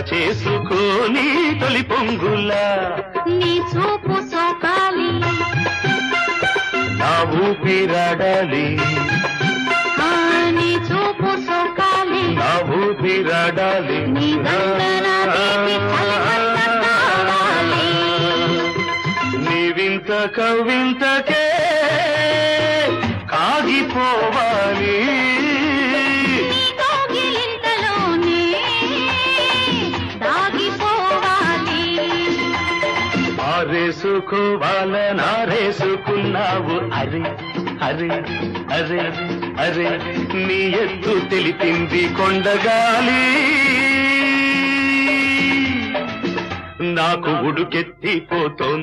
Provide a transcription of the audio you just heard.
చేసుకోని తొలి పొంగులా నీ చూపు సోకాలి నా ఊపిరాడాలి నీ చూపు సోకాలి నా ఊపిరాడాలి నీ దండన తీపి చలిమంట కావాలి. నీ వింత కవింతకే కాగిపోవాలి నీ కౌగిలింతలోనే దాగిపోవాలి. ఆరేసుకోవాలనారేసుకున్నావు అరే అరే అరే అరే నీ ఎత్తు తెలిపింది కొండగాలి నాకు ఉడుకెత్తిపోతోంది